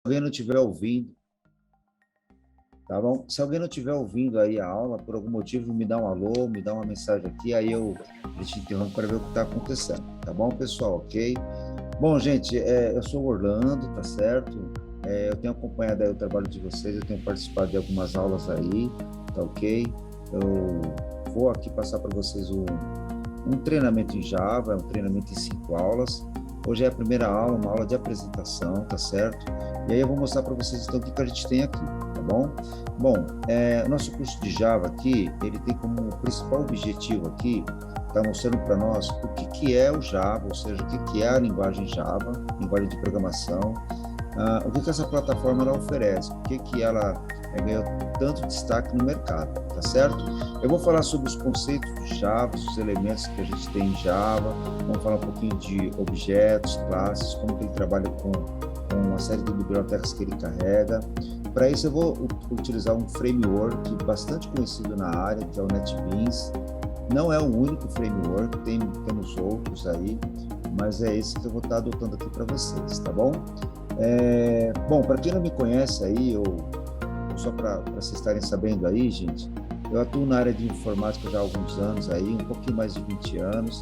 alguém não estiver ouvindo, tá bom? Se alguém não estiver ouvindo aí a aula, por algum motivo, me dá um alô, me dá uma mensagem aqui, aí eu te interrompo para ver o que está acontecendo, tá bom, pessoal? Ok? Bom, gente, eu sou o Orlando, tá certo? Eu tenho acompanhado aí o trabalho de vocês, eu tenho participado de algumas aulas aí, tá ok? Eu vou aqui passar para vocês um treinamento em Java, um treinamento em 5 aulas. Hoje é a primeira aula, uma aula de apresentação, tá certo? E aí eu vou mostrar para vocês então o que a gente tem aqui, tá bom? Bom, o nosso curso de Java aqui, ele tem como principal objetivo aqui, está mostrando para nós o que é o Java, ou seja, o que é a linguagem Java, linguagem de programação, o que essa plataforma ela oferece, por que ela ganhou tanto destaque no mercado, tá certo? Eu vou falar sobre os conceitos de Java, os elementos que a gente tem em Java, vamos falar um pouquinho de objetos, classes, como que ele trabalha com uma série de bibliotecas que ele carrega. Para isso eu vou utilizar um framework bastante conhecido na área, que é o NetBeans. Não é o único framework, temos outros aí, mas é esse que eu vou estar adotando aqui para vocês, tá bom? Bom, para quem não me conhece aí, só para vocês estarem sabendo aí, gente, eu atuo na área de informática já há alguns anos aí, um pouquinho mais de 20 anos.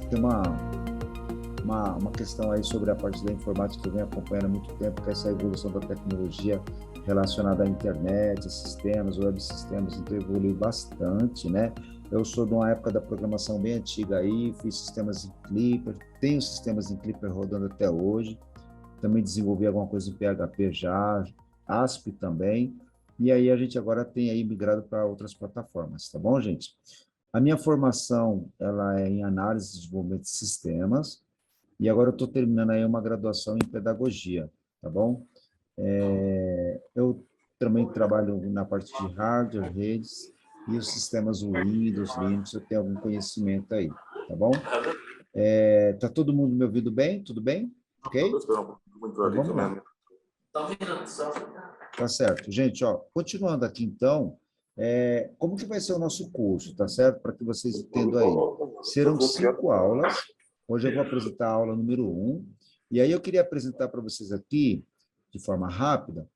Tem uma questão aí sobre a parte da informática que eu venho acompanhando há muito tempo, que é essa evolução da tecnologia relacionada à internet, sistemas, web sistemas, então evoluiu bastante, né? Eu sou de uma época da programação bem antiga aí, fiz sistemas em Clipper, tenho sistemas em Clipper rodando até hoje, também desenvolvi alguma coisa em PHP já, ASP também, e aí a gente agora tem aí migrado para outras plataformas, tá bom, gente? A minha formação, ela é em análise e desenvolvimento de sistemas, e agora eu estou terminando aí uma graduação em pedagogia, tá bom? Eu também trabalho na parte de hardware, redes, e os sistemas Windows, Linux, eu tenho algum conhecimento aí, tá bom? Tá todo mundo me ouvindo bem? Tudo bem? Ok? Então vamos lá. Tá certo. Gente, ó, continuando aqui então, como que vai ser o nosso curso, tá certo? Para que vocês entendam aí. Serão 5 aulas. Hoje eu vou apresentar a aula número 1. E aí eu queria apresentar para vocês aqui, de forma rápida,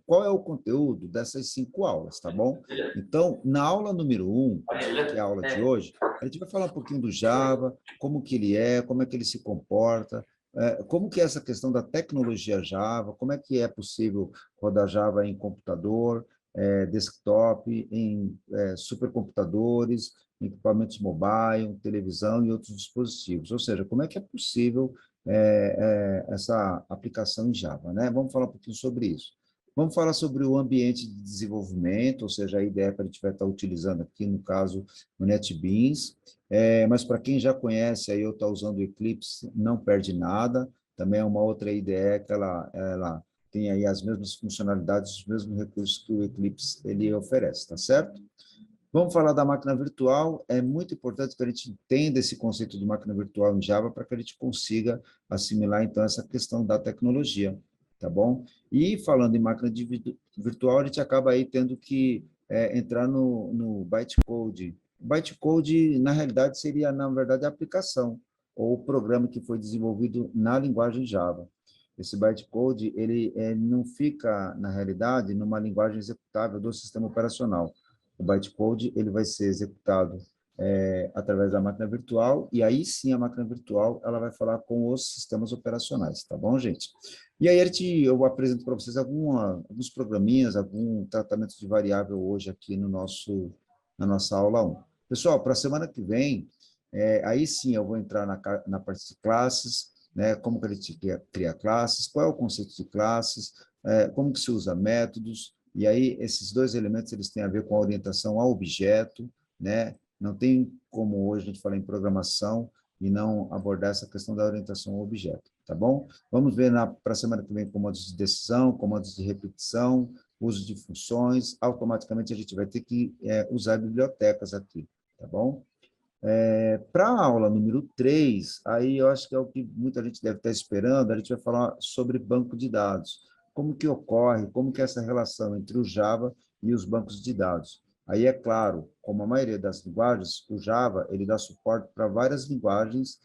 qual é o conteúdo dessas 5 aulas, tá bom? Então, na aula número 1, que é a aula de hoje, a gente vai falar um pouquinho do Java, como que ele é, como é que ele se comporta, como que é essa questão da tecnologia Java, como é que é possível rodar Java em computador, desktop, em supercomputadores, em equipamentos mobile, televisão e outros dispositivos. Ou seja, como é que é possível essa aplicação em Java, né? Vamos falar um pouquinho sobre isso. Vamos falar sobre o ambiente de desenvolvimento, ou seja, a ideia que a gente vai estar utilizando aqui, no caso, o NetBeans. Mas para quem já conhece, aí eu estou usando o Eclipse, não perde nada. Também é uma outra ideia que ela tem aí as mesmas funcionalidades, os mesmos recursos que o Eclipse ele oferece, tá certo? Vamos falar da máquina virtual. É muito importante que a gente entenda esse conceito de máquina virtual em Java para que a gente consiga assimilar, então, essa questão da tecnologia, tá bom? E falando em máquina virtual, a gente acaba aí tendo que entrar no bytecode. O bytecode, na realidade, seria, na verdade, a aplicação ou o programa que foi desenvolvido na linguagem Java. Esse bytecode, ele não fica, na realidade, numa linguagem executável do sistema operacional. O bytecode ele vai ser executado através da máquina virtual, e aí sim a máquina virtual ela vai falar com os sistemas operacionais, tá bom, gente? E aí eu apresento para vocês alguns programinhas, algum tratamento de variável hoje aqui na nossa aula 1. Pessoal, para a semana que vem, aí sim eu vou entrar na parte de classes, né, como que a gente cria classes, qual é o conceito de classes, como que se usa métodos, e aí, esses dois elementos, eles têm a ver com a orientação ao objeto, né? Não tem como hoje a gente falar em programação e não abordar essa questão da orientação ao objeto, tá bom? Vamos ver para a semana que vem comandos de decisão, comandos de repetição, uso de funções, automaticamente a gente vai ter que usar bibliotecas aqui, tá bom? Para a aula número 3, aí eu acho que é o que muita gente deve estar esperando, a gente vai falar sobre banco de dados. Como que ocorre, como que é essa relação entre o Java e os bancos de dados. Aí, é claro, como a maioria das linguagens, o Java ele dá suporte para várias linguagens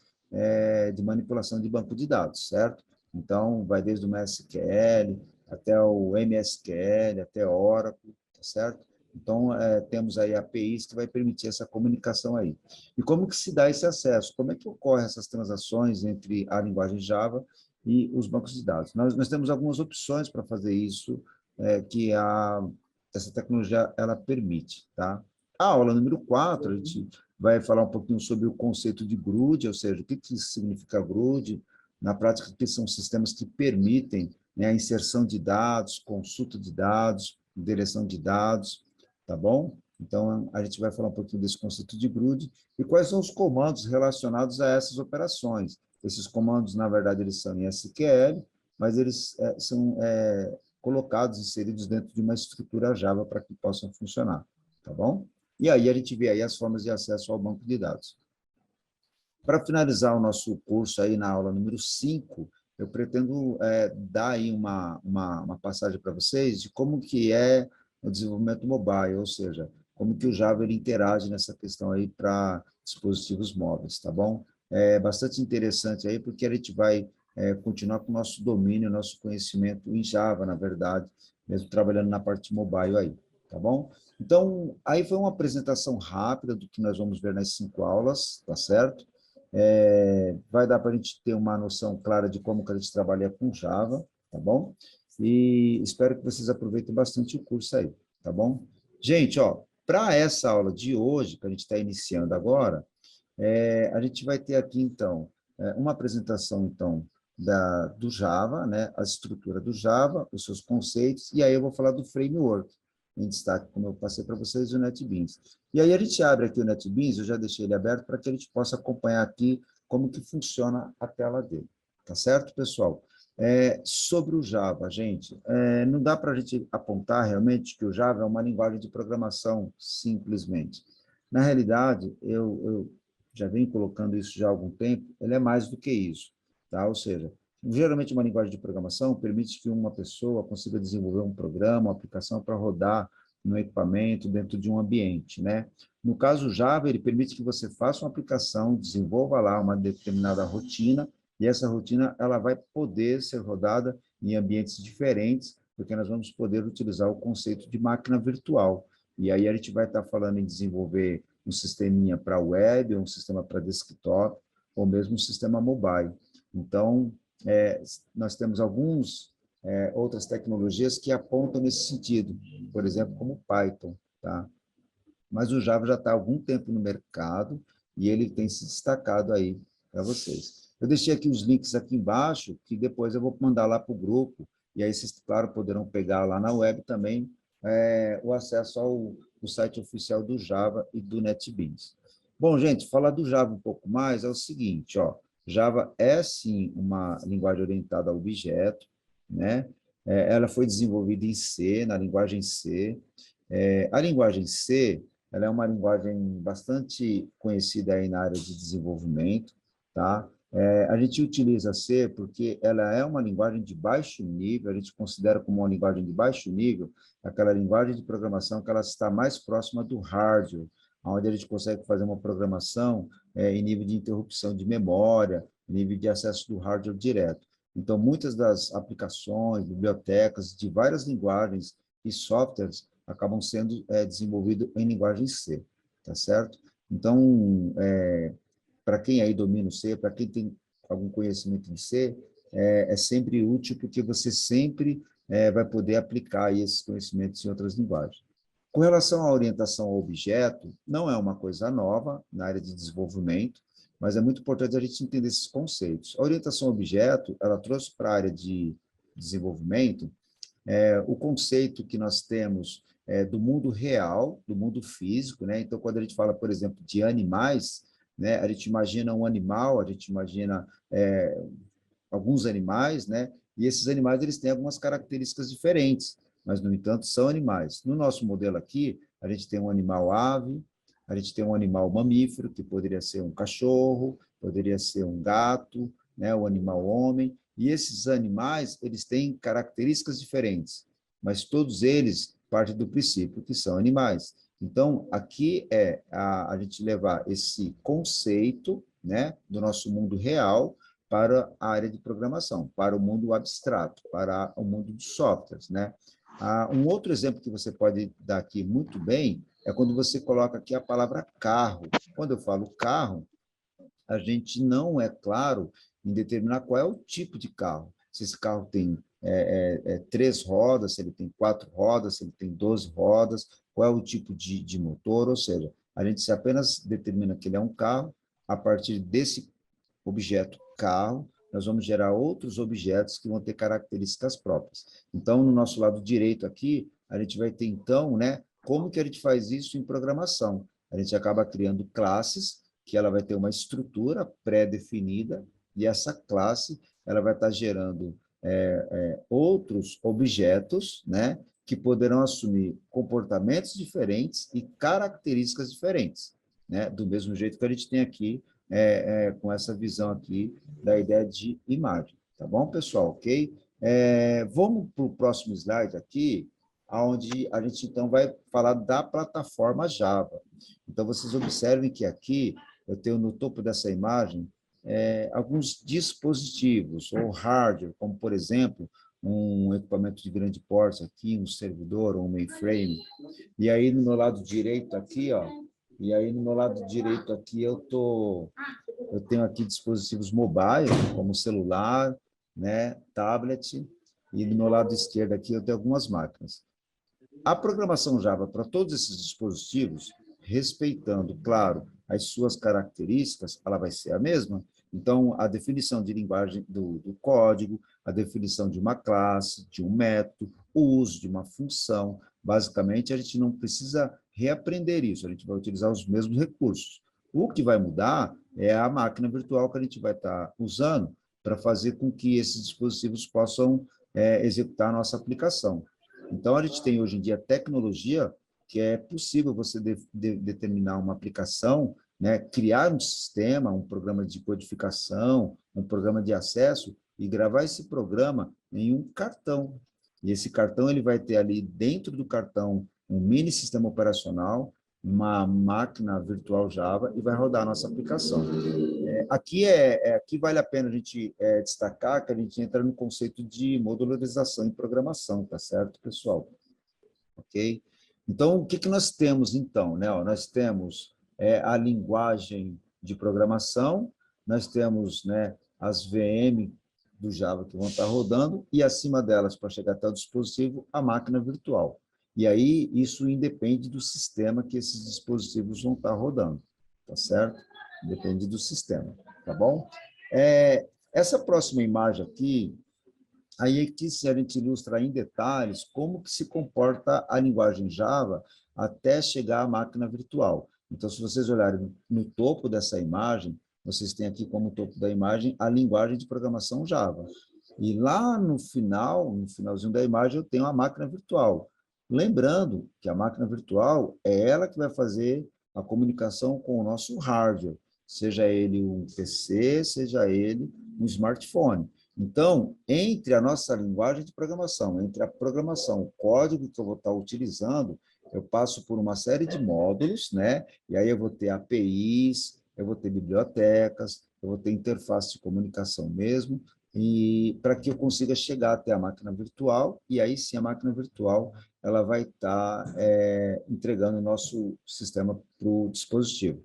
de manipulação de banco de dados, certo? Então, vai desde o MySQL até o MSQL, até Oracle, tá certo? Então, temos aí APIs que vai permitir essa comunicação aí. E como que se dá esse acesso? Como é que ocorrem essas transações entre a linguagem Java e os bancos de dados? Nós temos algumas opções para fazer isso, que essa tecnologia ela permite, tá? A aula número 4 a gente vai falar um pouquinho sobre o conceito de GRUD, ou seja, o que significa GRUD, na prática, que são sistemas que permitem, né, a inserção de dados, consulta de dados, direção de dados, tá bom? Então, a gente vai falar um pouquinho desse conceito de GRUD e quais são os comandos relacionados a essas operações. Esses comandos, na verdade, eles são em SQL, mas eles são colocados, inseridos dentro de uma estrutura Java para que possam funcionar, tá bom? E aí a gente vê aí as formas de acesso ao banco de dados. Para finalizar o nosso curso aí na aula número 5, eu pretendo dar aí uma passagem para vocês de como que é o desenvolvimento mobile, ou seja, como que o Java ele interage nessa questão aí para dispositivos móveis, tá bom? É bastante interessante aí, porque a gente vai continuar com o nosso domínio, nosso conhecimento em Java, na verdade, mesmo trabalhando na parte mobile aí, tá bom? Então, aí foi uma apresentação rápida do que nós vamos ver nas 5 aulas, tá certo? Vai dar para a gente ter uma noção clara de como que a gente trabalha com Java, tá bom? E espero que vocês aproveitem bastante o curso aí, tá bom? Gente, ó, para essa aula de hoje, que a gente está iniciando agora, a gente vai ter aqui, então, uma apresentação, então, do Java, né, a estrutura do Java, os seus conceitos, e aí eu vou falar do framework, em destaque, como eu passei para vocês, o NetBeans. E aí a gente abre aqui o NetBeans, eu já deixei ele aberto para que a gente possa acompanhar aqui como que funciona a tela dele. Tá certo, pessoal? Sobre o Java, gente, não dá para a gente apontar realmente que o Java é uma linguagem de programação, simplesmente. Na realidade, eu já venho colocando isso já há algum tempo, ele é mais do que isso, tá? Ou seja, geralmente uma linguagem de programação permite que uma pessoa consiga desenvolver um programa, uma aplicação para rodar no equipamento dentro de um ambiente, né? No caso Java, ele permite que você faça uma aplicação, desenvolva lá uma determinada rotina, e essa rotina ela vai poder ser rodada em ambientes diferentes, porque nós vamos poder utilizar o conceito de máquina virtual. E aí a gente vai estar falando em desenvolver um sisteminha para web, um sistema para desktop, ou mesmo um sistema mobile. Então, nós temos outras tecnologias que apontam nesse sentido, por exemplo, como o Python, tá? Mas o Java já está há algum tempo no mercado e ele tem se destacado aí para vocês. Eu deixei aqui os links aqui embaixo, que depois eu vou mandar lá para o grupo, e aí vocês, claro, poderão pegar lá na web também o acesso ao site oficial do Java e do NetBeans. Bom, gente, falar do Java um pouco mais é o seguinte, ó, Java é, sim, uma linguagem orientada a objeto, né? Ela foi desenvolvida em C, na linguagem C. A linguagem C, ela é uma linguagem bastante conhecida aí na área de desenvolvimento, tá? A gente utiliza C porque ela é uma linguagem de baixo nível, a gente considera como uma linguagem de baixo nível aquela linguagem de programação que ela está mais próxima do hardware, onde a gente consegue fazer uma programação em nível de interrupção de memória, nível de acesso do hardware direto. Então, muitas das aplicações, bibliotecas de várias linguagens e softwares acabam sendo desenvolvidos em linguagem C, tá certo? Então, para quem aí domina o C, para quem tem algum conhecimento de C, é sempre útil porque você sempre vai poder aplicar esses conhecimentos em outras linguagens. Com relação à orientação ao objeto, não é uma coisa nova na área de desenvolvimento, mas é muito importante a gente entender esses conceitos. A orientação ao objeto, ela trouxe para a área de desenvolvimento o conceito que nós temos do mundo real, do mundo físico, né? Então, quando a gente fala, por exemplo, de animais, né? A gente imagina um animal, a gente imagina alguns animais, né? E esses animais eles têm algumas características diferentes, mas no entanto são animais. No nosso modelo aqui, a gente tem um animal ave, a gente tem um animal mamífero, que poderia ser um cachorro, poderia ser um gato, né, o animal homem, e esses animais, eles têm características diferentes, mas todos eles partem do princípio que são animais. Então, aqui a gente levar esse conceito, né, do nosso mundo real para a área de programação, para o mundo abstrato, para o mundo dos softwares, né? Um outro exemplo que você pode dar aqui muito bem é quando você coloca aqui a palavra carro. Quando eu falo carro, a gente não é claro em determinar qual é o tipo de carro. Se esse carro tem 3 rodas, se ele tem 4 rodas, se ele tem 12 rodas, qual é o tipo de motor, ou seja, a gente apenas determina que ele é um carro, a partir desse objeto carro, nós vamos gerar outros objetos que vão ter características próprias. Então, no nosso lado direito aqui, a gente vai ter, então, né, como que a gente faz isso em programação? A gente acaba criando classes, que ela vai ter uma estrutura pré-definida, e essa classe ela vai estar gerando outros objetos, né, que poderão assumir comportamentos diferentes e características diferentes, né, do mesmo jeito que a gente tem aqui com essa visão aqui da ideia de imagem. Tá bom, pessoal? Ok? Vamos para o próximo slide aqui, onde a gente, então, vai falar da plataforma Java. Então, vocês observem que aqui eu tenho no topo dessa imagem alguns dispositivos ou hardware, como, por exemplo, um equipamento de grande porte aqui, um servidor ou um mainframe. E aí, no meu lado direito aqui, ó, eu tenho aqui dispositivos mobile, como celular, né, tablet, e do meu lado esquerdo aqui eu tenho algumas máquinas. A programação Java para todos esses dispositivos, respeitando, claro, as suas características, ela vai ser a mesma. Então, a definição de linguagem do código, a definição de uma classe, de um método, o uso de uma função, basicamente, a gente não precisa reaprender isso, a gente vai utilizar os mesmos recursos. O que vai mudar é a máquina virtual que a gente vai estar usando para fazer com que esses dispositivos possam executar a nossa aplicação. Então, a gente tem hoje em dia tecnologia que é possível você determinar uma aplicação, né, criar um sistema, um programa de codificação, um programa de acesso e gravar esse programa em um cartão. E esse cartão ele vai ter ali dentro do cartão um mini sistema operacional, uma máquina virtual Java e vai rodar a nossa aplicação. Aqui vale a pena a gente destacar que a gente entra no conceito de modularização em programação, tá certo, pessoal? Ok? Então, o que nós temos, então? Né? Nós temos a linguagem de programação, nós temos, né, as VM do Java que vão estar rodando, e acima delas, para chegar até o dispositivo, a máquina virtual. E aí, isso independe do sistema que esses dispositivos vão estar rodando, tá certo? Depende do sistema, tá bom? Essa próxima imagem aqui, aí aqui a gente ilustra em detalhes como que se comporta a linguagem Java até chegar à máquina virtual. Então, se vocês olharem no topo dessa imagem, vocês têm aqui como topo da imagem a linguagem de programação Java. E lá no final, no finalzinho da imagem, eu tenho a máquina virtual. Lembrando que a máquina virtual é ela que vai fazer a comunicação com o nosso hardware, seja ele um PC, seja ele um smartphone. Então, entre a nossa linguagem de programação, entre a programação, o código que eu vou estar utilizando, eu passo por uma série de módulos, né? E aí eu vou ter APIs, eu vou ter bibliotecas, eu vou ter interface de comunicação mesmo, e para que eu consiga chegar até a máquina virtual, e aí sim a máquina virtual ela vai estar entregando o nosso sistema para o dispositivo.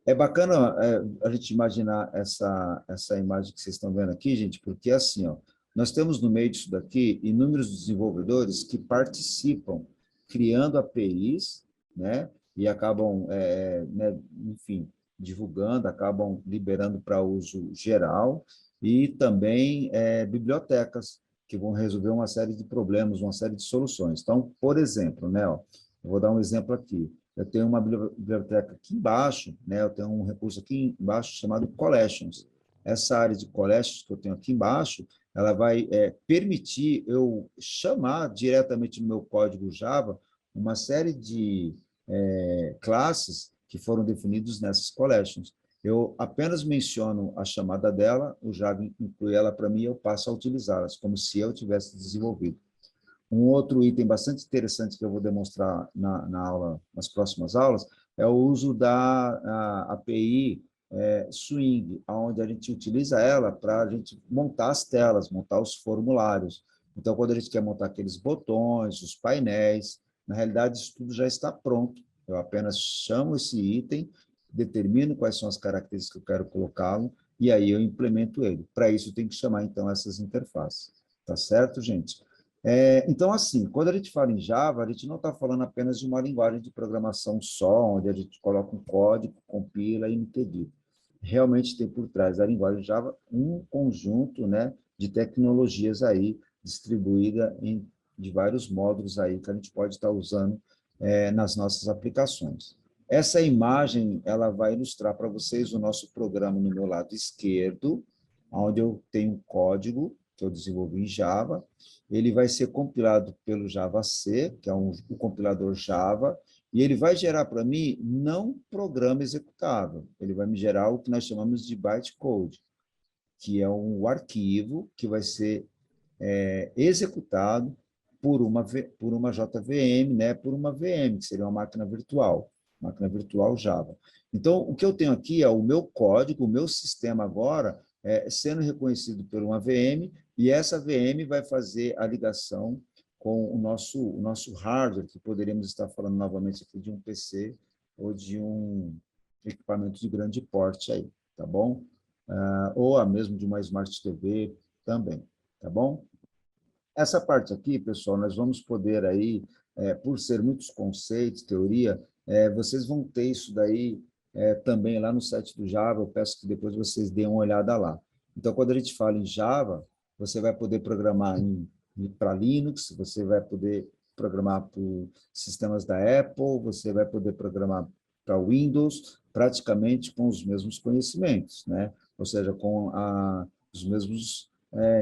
É bacana a gente imaginar essa imagem que vocês estão vendo aqui, gente, porque assim, ó, nós temos no meio disso daqui inúmeros desenvolvedores que participam criando APIs, né, e acabam, né, enfim, divulgando, acabam liberando para uso geral, e também bibliotecas que vão resolver uma série de problemas, uma série de soluções. Então, por exemplo, né, ó, eu vou dar um exemplo aqui. Eu tenho uma biblioteca aqui embaixo, né? Eu tenho um recurso aqui embaixo chamado Collections. Essa área de Collections que eu tenho aqui embaixo, ela vai permitir eu chamar diretamente no meu código Java uma série de classes que foram definidos nessas Collections. Eu apenas menciono a chamada dela, o Java inclui ela para mim e eu passo a utilizá-las, como se eu tivesse desenvolvido. Um outro item bastante interessante que eu vou demonstrar nas próximas aulas, é o uso da API Swing, onde a gente utiliza ela para a gente montar as telas, montar os formulários. Então, quando a gente quer montar aqueles botões, os painéis, na realidade, isso tudo já está pronto. Eu apenas chamo esse item, determino quais são as características que eu quero colocá-lo, e aí eu implemento ele. Para isso, eu tenho que chamar, então, essas interfaces. Tá certo, gente? Então, assim, quando a gente fala em Java, a gente não está falando apenas de uma linguagem de programação só, onde a gente coloca um código, compila e interdiz. Realmente tem por trás da linguagem Java um conjunto, né, de tecnologias aí distribuída de vários módulos aí que a gente pode estar usando nas nossas aplicações. Essa imagem, ela vai ilustrar para vocês o nosso programa no meu lado esquerdo, onde eu tenho um código que eu desenvolvi em Java. Ele vai ser compilado pelo JavaC, que é um compilador Java, e ele vai gerar para mim não programa executável, ele vai me gerar o que nós chamamos de bytecode, que é um arquivo que vai ser executado por uma JVM, né, por uma VM, que seria uma máquina virtual Java. Então, o que eu tenho aqui é o meu código, o meu sistema agora, sendo reconhecido por uma VM, e essa VM vai fazer a ligação com o nosso hardware, que poderíamos estar falando novamente aqui de um PC ou de um equipamento de grande porte aí, tá bom? Ou mesmo de uma Smart TV também, tá bom? Essa parte aqui, pessoal, nós vamos poder aí, por ser muitos conceitos, teoria, vocês vão ter isso daí também lá no site do Java, eu peço que depois vocês deem uma olhada lá. Então, quando a gente fala em Java, você vai poder programar para Linux, você vai poder programar para sistemas da Apple, você vai poder programar para Windows, praticamente com os mesmos conhecimentos, né? Ou seja, com os mesmos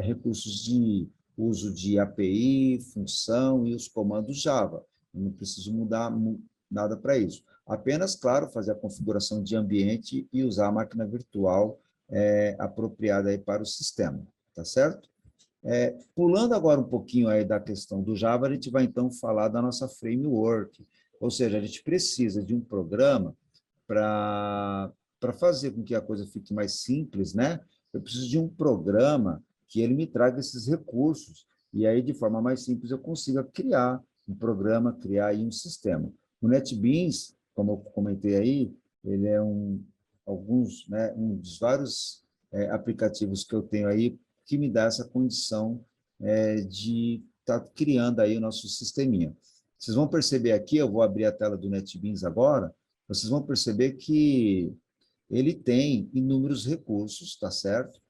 recursos de uso de API, função e os comandos Java. Eu não preciso mudar nada para isso. Apenas, claro, fazer a configuração de ambiente e usar a máquina virtual apropriada aí para o sistema, tá certo? Pulando agora um pouquinho aí da questão do Java, a gente vai então falar da nossa framework, ou seja, a gente precisa de um programa para fazer com que a coisa fique mais simples, né? Eu preciso de um programa que ele me traga esses recursos, e aí, de forma mais simples, eu consiga criar um programa, criar aí um sistema. O NetBeans, como eu comentei aí, ele é um dos vários aplicativos que eu tenho aí que me dá essa condição de estar criando aí o nosso sisteminha. Vocês vão perceber aqui, eu vou abrir a tela do NetBeans agora, vocês vão perceber que ele tem inúmeros recursos, tá certo?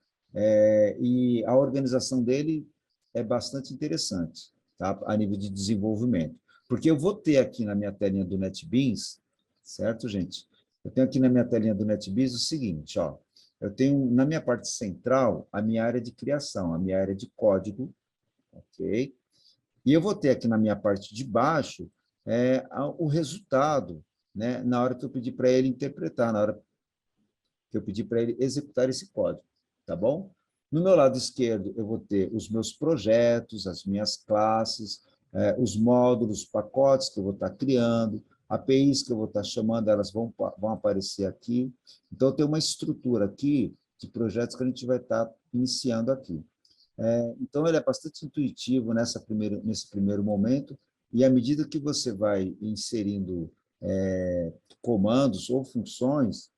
E a organização dele é bastante interessante, tá? A nível de desenvolvimento. Porque eu vou ter aqui na minha telinha do NetBeans, certo, gente? Eu tenho aqui na minha telinha do NetBeans o seguinte, ó. Eu tenho na minha parte central a minha área de criação, a minha área de código, ok? E eu vou ter aqui na minha parte de baixo o resultado, né, na hora que eu pedir para ele interpretar, na hora que eu pedir para ele executar esse código, tá bom? No meu lado esquerdo, eu vou ter os meus projetos, as minhas classes, os módulos, pacotes que eu vou estar criando, APIs que eu vou estar chamando, elas vão aparecer aqui. Então, eu tenho uma estrutura aqui de projetos que a gente vai estar iniciando aqui. Então, ele é bastante intuitivo nesse primeiro momento, e à medida que você vai inserindo comandos ou funções,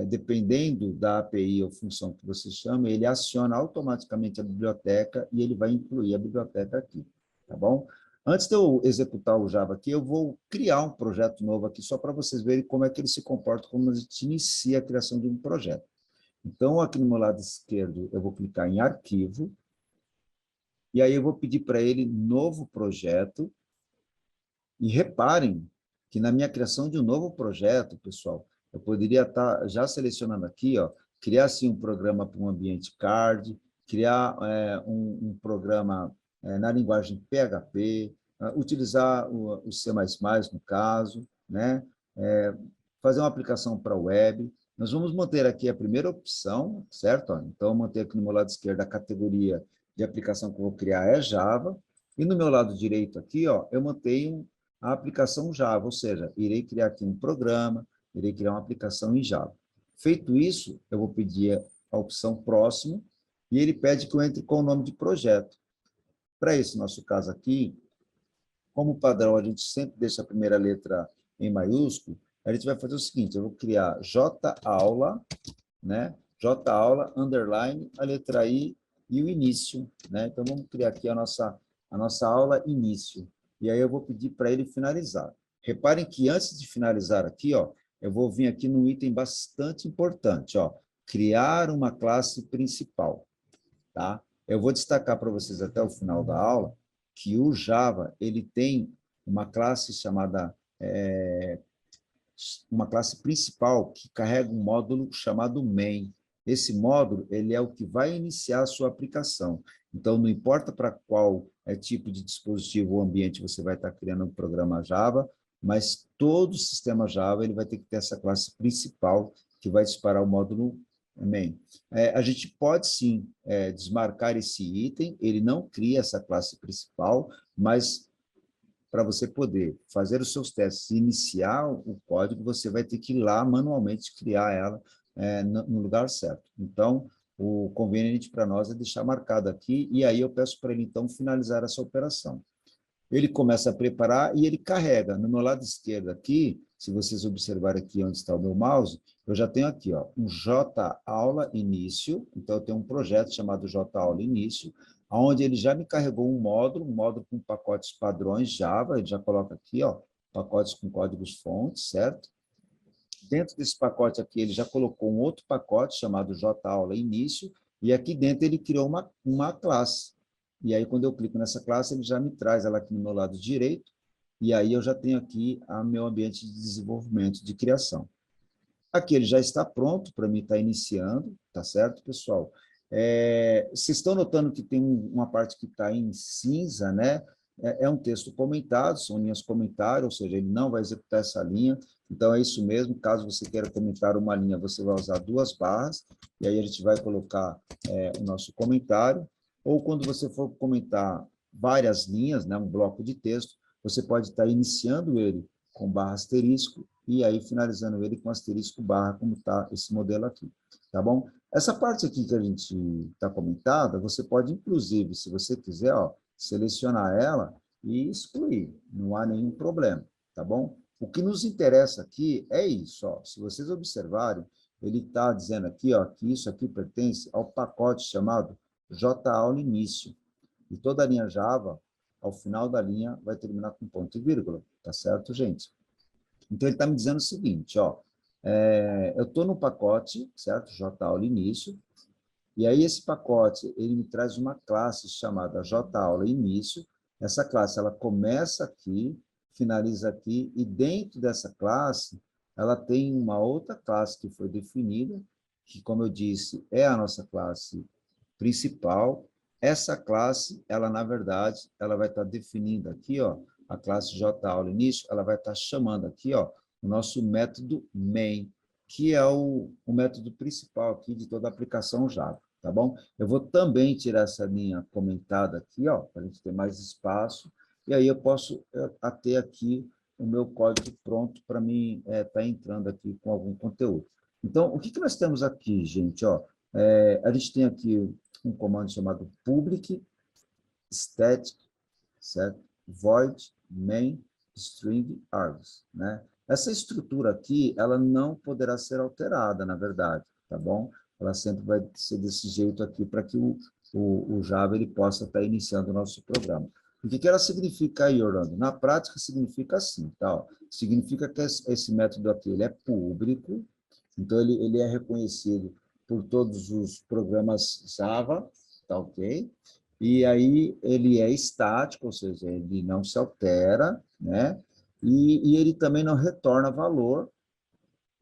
dependendo da API ou função que você chama, ele aciona automaticamente a biblioteca e ele vai incluir a biblioteca aqui, tá bom? Antes de eu executar o Java aqui, eu vou criar um projeto novo aqui, só para vocês verem como é que ele se comporta, como a gente inicia a criação de um projeto. Então, aqui no meu lado esquerdo, eu vou clicar em Arquivo, e aí eu vou pedir para ele novo projeto, e reparem que na minha criação de um novo projeto, pessoal, eu poderia estar já selecionando aqui, ó, criar assim, um programa para um ambiente CARD, criar um programa na linguagem PHP, utilizar o C++, no caso, né? Fazer uma aplicação para web. Nós vamos manter aqui a primeira opção, certo? Então, eu manter aqui no meu lado esquerdo a categoria de aplicação que eu vou criar é Java, e no meu lado direito aqui, ó, eu mantenho a aplicação Java, ou seja, irei criar aqui um programa, irei criar uma aplicação em Java. Feito isso, eu vou pedir a opção próximo, e ele pede que eu entre com o nome de projeto. Para esse nosso caso aqui, como padrão, a gente sempre deixa a primeira letra em maiúsculo, a gente vai fazer o seguinte, eu vou criar J-aula, né? J-aula, underline, a letra I e o início, né? Então, vamos criar aqui a nossa aula início. E aí eu vou pedir para ele finalizar. Reparem que antes de finalizar aqui, ó, eu vou vir aqui num item bastante importante, ó, criar uma classe principal, tá? Eu vou destacar para vocês até o final da aula que o Java, ele tem uma classe chamada uma classe principal que carrega um módulo chamado main. Esse módulo, ele é o que vai iniciar a sua aplicação. Então, não importa para qual tipo de dispositivo ou ambiente você vai estar criando um programa Java, mas todo o sistema Java ele vai ter que ter essa classe principal que vai disparar o módulo main. A gente pode, sim, desmarcar esse item, ele não cria essa classe principal, mas para você poder fazer os seus testes e iniciar o código, você vai ter que ir lá manualmente criar ela no lugar certo. Então, o conveniente para nós é deixar marcado aqui, e aí eu peço para ele, então, finalizar essa operação. Ele começa a preparar e ele carrega. No meu lado esquerdo aqui, se vocês observarem aqui onde está o meu mouse, eu já tenho aqui ó, um J-aula início, então eu tenho um projeto chamado J-aula início, onde ele já me carregou um módulo com pacotes padrões Java, ele já coloca aqui, ó, pacotes com códigos fontes, certo? Dentro desse pacote aqui, ele já colocou um outro pacote chamado J-aula início, e aqui dentro ele criou uma classe. E aí, quando eu clico nessa classe, ele já me traz ela aqui no meu lado direito, e aí eu já tenho aqui o meu ambiente de desenvolvimento, de criação. Aqui ele já está pronto para mim estar iniciando, tá certo, pessoal? Vocês estão notando que tem uma parte que está em cinza, né? É um texto comentado, são linhas comentárias, ou seja, ele não vai executar essa linha, então é isso mesmo, caso você queira comentar uma linha, você vai usar duas barras, e aí a gente vai colocar o nosso comentário, ou quando você for comentar várias linhas, né, um bloco de texto, você pode estar iniciando ele com barra asterisco, e aí finalizando ele com asterisco barra, como está esse modelo aqui, tá bom? Essa parte aqui que a gente está comentada, você pode, inclusive, se você quiser, ó, selecionar ela e excluir, não há nenhum problema, tá bom? O que nos interessa aqui é isso, ó, se vocês observarem, ele está dizendo aqui, ó, que isso aqui pertence ao pacote chamado JAula início, e toda a linha Java, ao final da linha, vai terminar com ponto e vírgula, tá certo, gente? Então, ele está me dizendo o seguinte, ó, eu estou no pacote, certo? JAula início, e aí esse pacote, ele me traz uma classe chamada JAula início, essa classe, ela começa aqui, finaliza aqui, e dentro dessa classe, ela tem uma outra classe que foi definida, que, como eu disse, é a nossa classe principal. Essa classe, ela, na verdade, ela vai estar definindo aqui, ó, a classe JAula início, ela vai estar chamando aqui, ó, o nosso método main, que é o método principal aqui de toda a aplicação Java, tá bom? Eu vou também tirar essa linha comentada aqui, ó, para a gente ter mais espaço, e aí eu posso ter aqui o meu código pronto para mim estar entrando aqui com algum conteúdo. Então, o que nós temos aqui, gente? Ó, a gente tem aqui um comando chamado public static, certo? Void main string args, né? Essa estrutura aqui, ela não poderá ser alterada, na verdade, tá bom? Ela sempre vai ser desse jeito aqui para que o Java ele possa estar iniciando o nosso programa. O que ela significa aí, Orlando? Na prática, significa assim, tá? Ó, significa que esse método aqui ele é público, então ele é reconhecido por todos os programas Java, tá ok? E aí ele é estático, ou seja, ele não se altera, né? E ele também não retorna valor,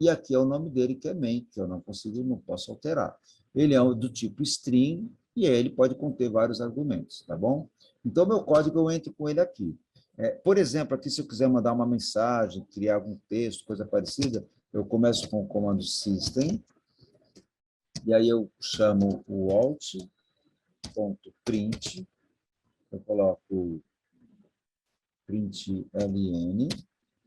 e aqui é o nome dele, que é main, que eu não posso alterar. Ele é do tipo string, e aí ele pode conter vários argumentos, tá bom? Então, meu código, eu entro com ele aqui. Por exemplo, aqui, se eu quiser mandar uma mensagem, criar algum texto, coisa parecida, eu começo com o comando system, e aí eu chamo o alt.print, eu coloco println,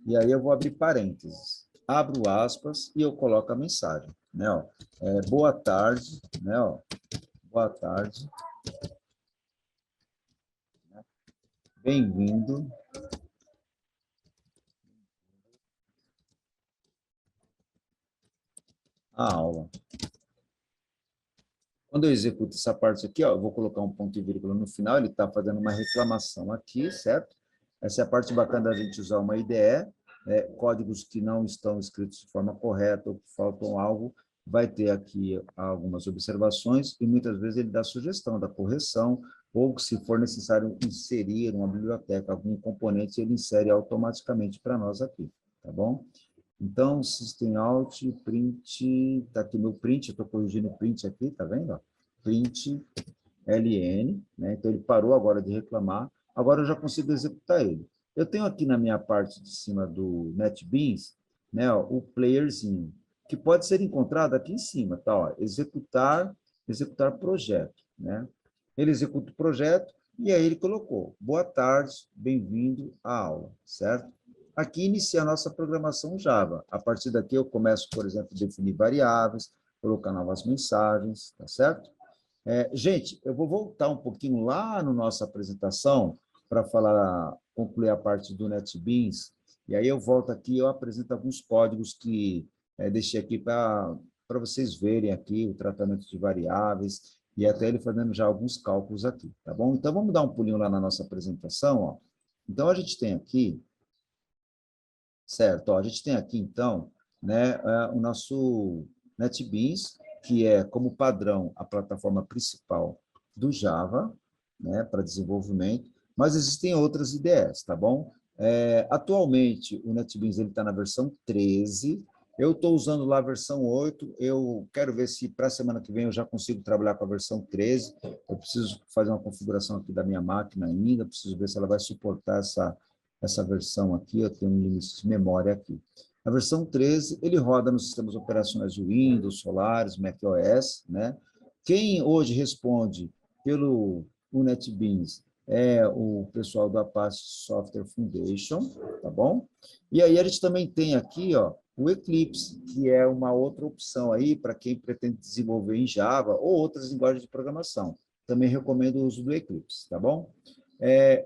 e aí eu vou abrir parênteses, abro aspas e eu coloco a mensagem. né? Ó, boa tarde, né? Ó, boa tarde, bem-vindo à aula. Quando eu executo essa parte aqui, ó, eu vou colocar um ponto e vírgula no final, ele está fazendo uma reclamação aqui, certo? Essa é a parte bacana da gente usar uma IDE, códigos que não estão escritos de forma correta ou que faltam algo, vai ter aqui algumas observações e muitas vezes ele dá sugestão da correção ou, se for necessário inserir uma biblioteca, algum componente, ele insere automaticamente para nós aqui, tá bom? Então, System Out, print, está aqui no print, eu estou corrigindo o print aqui, tá vendo? Print LN, né? Então ele parou agora de reclamar, agora eu já consigo executar ele. Eu tenho aqui na minha parte de cima do NetBeans, né, ó, o playerzinho, que pode ser encontrado aqui em cima, tá? Ó, executar projeto, né? Ele executa o projeto e aí ele colocou: boa tarde, bem-vindo à aula, certo? Aqui inicia a nossa programação Java. A partir daqui eu começo, por exemplo, a definir variáveis, colocar novas mensagens, tá certo? Gente, eu vou voltar um pouquinho lá na nossa apresentação para falar, concluir a parte do NetBeans, e aí eu volto aqui e eu apresento alguns códigos que deixei aqui para vocês verem aqui o tratamento de variáveis e até ele fazendo já alguns cálculos aqui, tá bom? Então, vamos dar um pulinho lá na nossa apresentação, ó. Então, a gente tem aqui, certo? Ó, a gente tem aqui, então, né, o nosso NetBeans, que é, como padrão, a plataforma principal do Java, né, para desenvolvimento, mas existem outras IDEs, tá bom? Atualmente, o NetBeans está na versão 13, eu estou usando lá a versão 8, eu quero ver se para a semana que vem eu já consigo trabalhar com a versão 13, eu preciso fazer uma configuração aqui da minha máquina ainda, preciso ver se ela vai suportar essa versão aqui, eu tenho um limite de memória aqui. A versão 13, ele roda nos sistemas operacionais Windows, Solaris, macOS, né? Quem hoje responde pelo NetBeans é o pessoal do Apache Software Foundation, tá bom? E aí a gente também tem aqui, ó, o Eclipse, que é uma outra opção aí para quem pretende desenvolver em Java ou outras linguagens de programação. Também recomendo o uso do Eclipse, tá bom?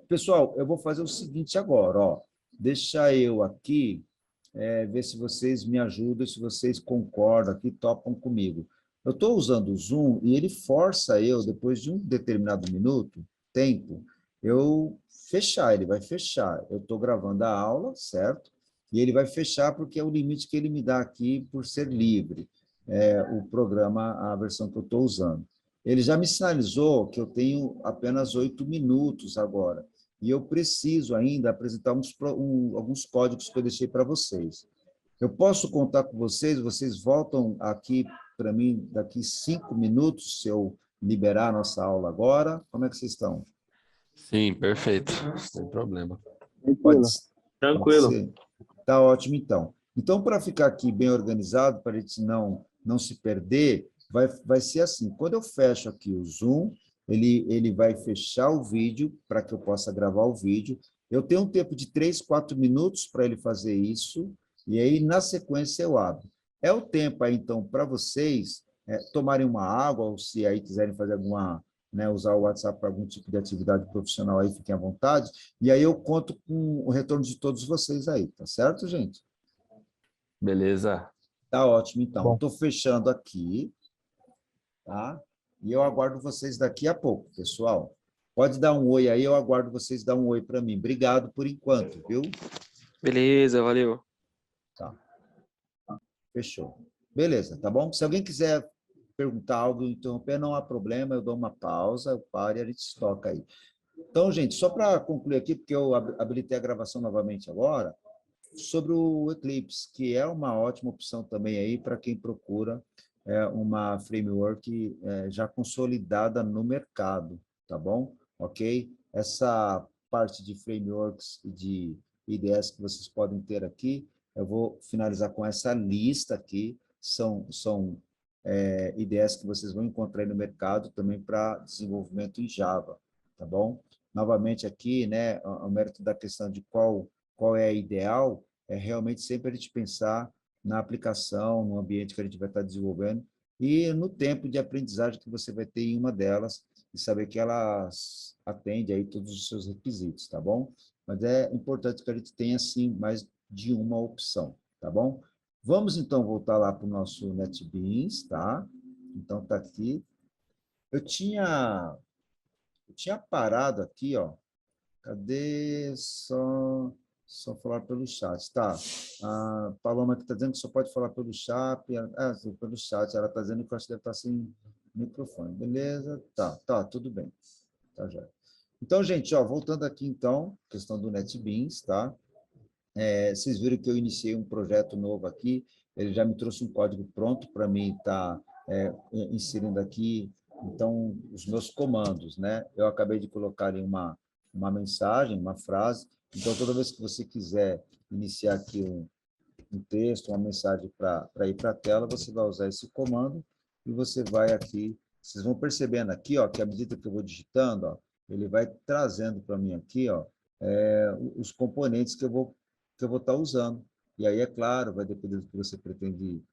Pessoal, eu vou fazer o seguinte agora, ó. Deixa eu aqui ver se vocês me ajudam, se vocês concordam aqui, topam comigo. Eu estou usando o Zoom e ele força eu, depois de um determinado tempo, eu fechar, ele vai fechar. Eu estou gravando a aula, certo? E ele vai fechar porque é o limite que ele me dá aqui por ser livre, o programa, a versão que eu estou usando. Ele já me sinalizou que eu tenho apenas 8 minutos agora, e eu preciso ainda apresentar alguns códigos que eu deixei para vocês. Eu posso contar com vocês, vocês voltam aqui para mim daqui 5 minutos, se eu liberar a nossa aula agora. Como é que vocês estão? Sim, perfeito. Sem problema. Pode, Tranquilo. pode Tranquilo. ser? Tá ótimo, então. Então, para ficar aqui bem organizado, para a gente não se perder, vai ser assim. Quando eu fecho aqui o Zoom, ele vai fechar o vídeo para que eu possa gravar o vídeo. Eu tenho um tempo de 3, 4 minutos para ele fazer isso, e aí, na sequência, eu abro. É o tempo aí, então, para vocês tomarem uma água, ou se aí quiserem fazer alguma, né, usar o WhatsApp para algum tipo de atividade profissional aí, fiquem à vontade. E aí eu conto com o retorno de todos vocês aí, tá certo, gente? Beleza. Tá ótimo, então. Bom, Estou fechando aqui, tá? E eu aguardo vocês daqui a pouco, pessoal. Pode dar um oi aí, eu aguardo vocês dar um oi para mim. Obrigado por enquanto, viu? Beleza, valeu. Tá, fechou. Beleza, tá bom? Se alguém quiser perguntar algo, interromper, não há problema, eu dou uma pausa, eu paro e a gente toca aí. Então, gente, só para concluir aqui, porque eu habilitei a gravação novamente agora, sobre o Eclipse, que é uma ótima opção também aí para quem procura uma framework já consolidada no mercado, tá bom? Ok? Essa parte de frameworks e de IDEs que vocês podem ter aqui, eu vou finalizar com essa lista aqui, são IDEs que vocês vão encontrar aí no mercado também para desenvolvimento em Java, tá bom? Novamente aqui, né, o mérito da questão de qual é ideal, é realmente sempre a gente pensar na aplicação, no ambiente que a gente vai estar desenvolvendo, e no tempo de aprendizagem que você vai ter em uma delas, e saber que elas atendem aí todos os seus requisitos, tá bom? Mas é importante que a gente tenha, sim, mais de uma opção, tá bom? Vamos, então, voltar lá para o nosso NetBeans, tá? Então, está aqui. Eu tinha parado aqui, ó. Cadê? Só falar pelo chat. Tá. A Paloma aqui está dizendo que só pode falar pelo chat. Sim, pelo chat. Ela está dizendo que eu acho que deve estar sem microfone. Beleza? Tá, tudo bem. Tá, já. Então, gente, ó, voltando aqui, então, questão do NetBeans, tá? Vocês viram que eu iniciei um projeto novo aqui, ele já me trouxe um código pronto para mim estar inserindo aqui, então, os meus comandos, né? Eu acabei de colocar ali uma mensagem, uma frase, então, toda vez que você quiser iniciar aqui um texto, uma mensagem para ir para a tela, você vai usar esse comando e você vai aqui, vocês vão percebendo aqui, ó, que à medida que eu vou digitando, ó, ele vai trazendo para mim aqui, ó, os componentes que eu vou estar usando. E aí, é claro, vai depender do que você pretende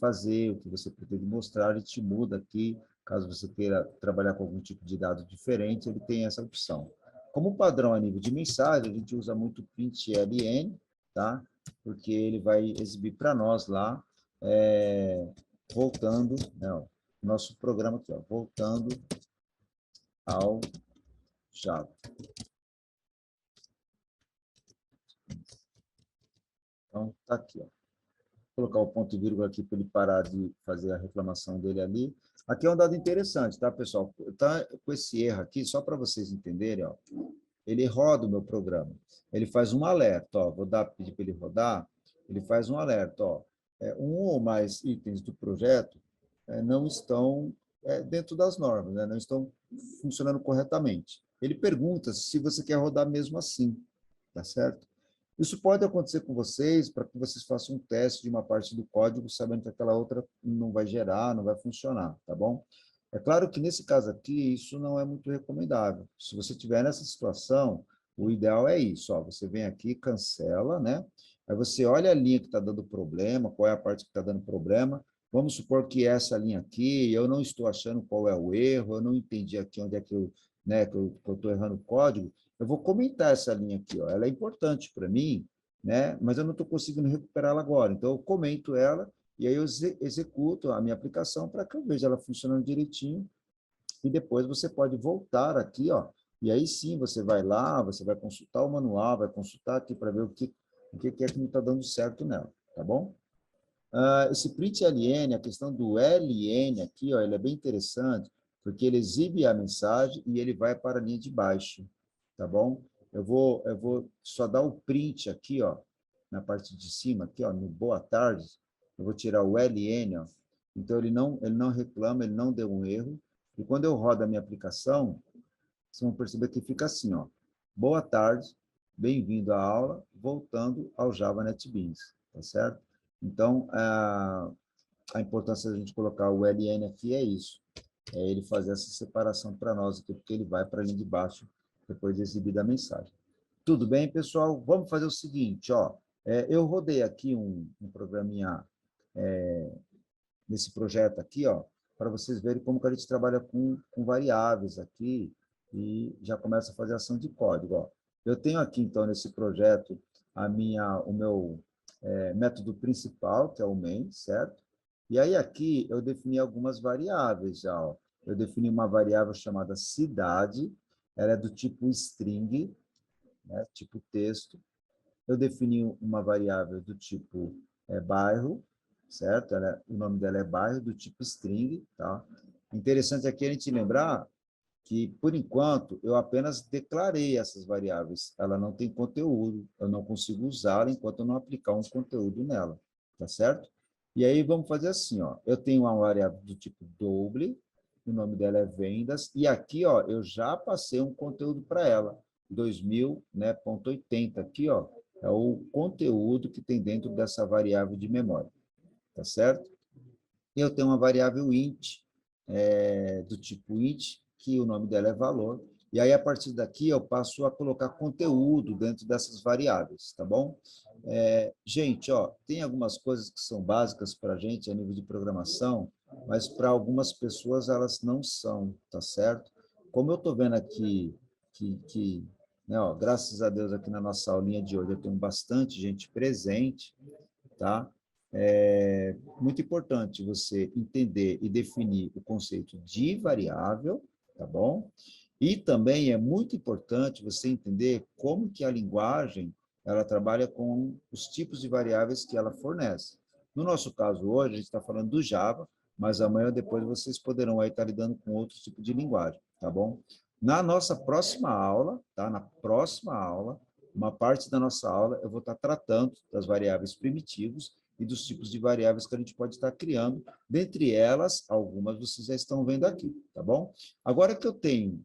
fazer, o que você pretende mostrar, ele te muda aqui, caso você queira trabalhar com algum tipo de dado diferente, ele tem essa opção. Como padrão a nível de mensagem, a gente usa muito o println, tá? Porque ele vai exibir para nós lá, voltando, né, ó, nosso programa aqui, ó, voltando ao Java. Então, tá aqui, ó. Vou colocar o ponto e vírgula aqui para ele parar de fazer a reclamação dele ali. Aqui é um dado interessante, tá, pessoal? Tá com esse erro aqui, só para vocês entenderem, ó. Ele roda o meu programa. Ele faz um alerta, ó. Pedir para ele rodar, ele faz um alerta, ó. Um ou mais itens do projeto não estão dentro das normas, né? Não estão funcionando corretamente. Ele pergunta se você quer rodar mesmo assim, tá certo? Isso pode acontecer com vocês, para que vocês façam um teste de uma parte do código, sabendo que aquela outra não vai gerar, não vai funcionar, tá bom? É claro que, nesse caso aqui, isso não é muito recomendável. Se você estiver nessa situação, o ideal é isso, ó, você vem aqui, cancela, né? Aí você olha a linha que está dando problema, qual é a parte que está dando problema. Vamos supor que essa linha aqui, eu não estou achando qual é o erro, eu não entendi aqui onde é que eu estou errando o código. Eu vou comentar essa linha aqui, ó. Ela é importante para mim, né? Mas eu não estou conseguindo recuperá-la agora. Então, eu comento ela e aí eu executo a minha aplicação para que eu veja ela funcionando direitinho. E depois você pode voltar aqui, ó. E aí sim, você vai lá, você vai consultar o manual, vai consultar aqui para ver o que é que não está dando certo nela, tá bom? Esse println, a questão do ln aqui, ó, ele é bem interessante, porque ele exibe a mensagem e ele vai para a linha de baixo, tá bom? Eu vou só dar o print aqui, ó, na parte de cima, aqui, ó, no boa tarde, eu vou tirar o ln, ó, então ele não reclama, ele não deu um erro, e quando eu rodo a minha aplicação, vocês vão perceber que fica assim, ó, boa tarde, bem-vindo à aula, voltando ao Java NetBeans, tá certo? Então, a importância da gente colocar o ln aqui é isso, é ele fazer essa separação para nós aqui, porque ele vai para a linha de baixo depois de exibir a mensagem. Tudo bem, pessoal? Vamos fazer o seguinte, ó, eu rodei aqui um programinha nesse projeto aqui, ó, para vocês verem como que a gente trabalha com variáveis aqui e já começa a fazer ação de código, ó. Eu tenho aqui, então, nesse projeto, o meu método principal, que é o main, certo? E aí aqui eu defini algumas variáveis já, ó. Eu defini uma variável chamada cidade, ela é do tipo string, né, tipo texto. Eu defini uma variável do tipo bairro, certo? O nome dela é bairro, do tipo string, tá? Interessante aqui a gente lembrar que, por enquanto, eu apenas declarei essas variáveis. Ela não tem conteúdo, eu não consigo usá-la enquanto eu não aplicar um conteúdo nela, tá certo? E aí vamos fazer assim, ó. Eu tenho uma variável do tipo double, o nome dela é vendas, e aqui, ó, eu já passei um conteúdo para ela, 2000, né, ponto 80 aqui, ó, é o conteúdo que tem dentro dessa variável de memória, tá certo? E eu tenho uma variável int, do tipo int, que o nome dela é valor, E aí, a partir daqui, eu passo a colocar conteúdo dentro dessas variáveis, tá bom? Gente, ó, tem algumas coisas que são básicas para a gente a nível de programação, mas para algumas pessoas elas não são, tá certo? Como eu estou vendo aqui que né, ó, graças a Deus aqui na nossa aulinha de hoje eu tenho bastante gente presente, tá? É muito importante você entender e definir o conceito de variável, tá bom? E também é muito importante você entender como que a linguagem ela trabalha com os tipos de variáveis que ela fornece. No nosso caso hoje, a gente está falando do Java, mas amanhã ou depois vocês poderão aí estar lidando com outros tipos de linguagem, tá bom? Na nossa próxima aula, tá? Na próxima aula, uma parte da nossa aula eu vou estar tratando das variáveis primitivos e dos tipos de variáveis que a gente pode estar criando. Dentre elas, algumas vocês já estão vendo aqui, tá bom? Agora que eu tenho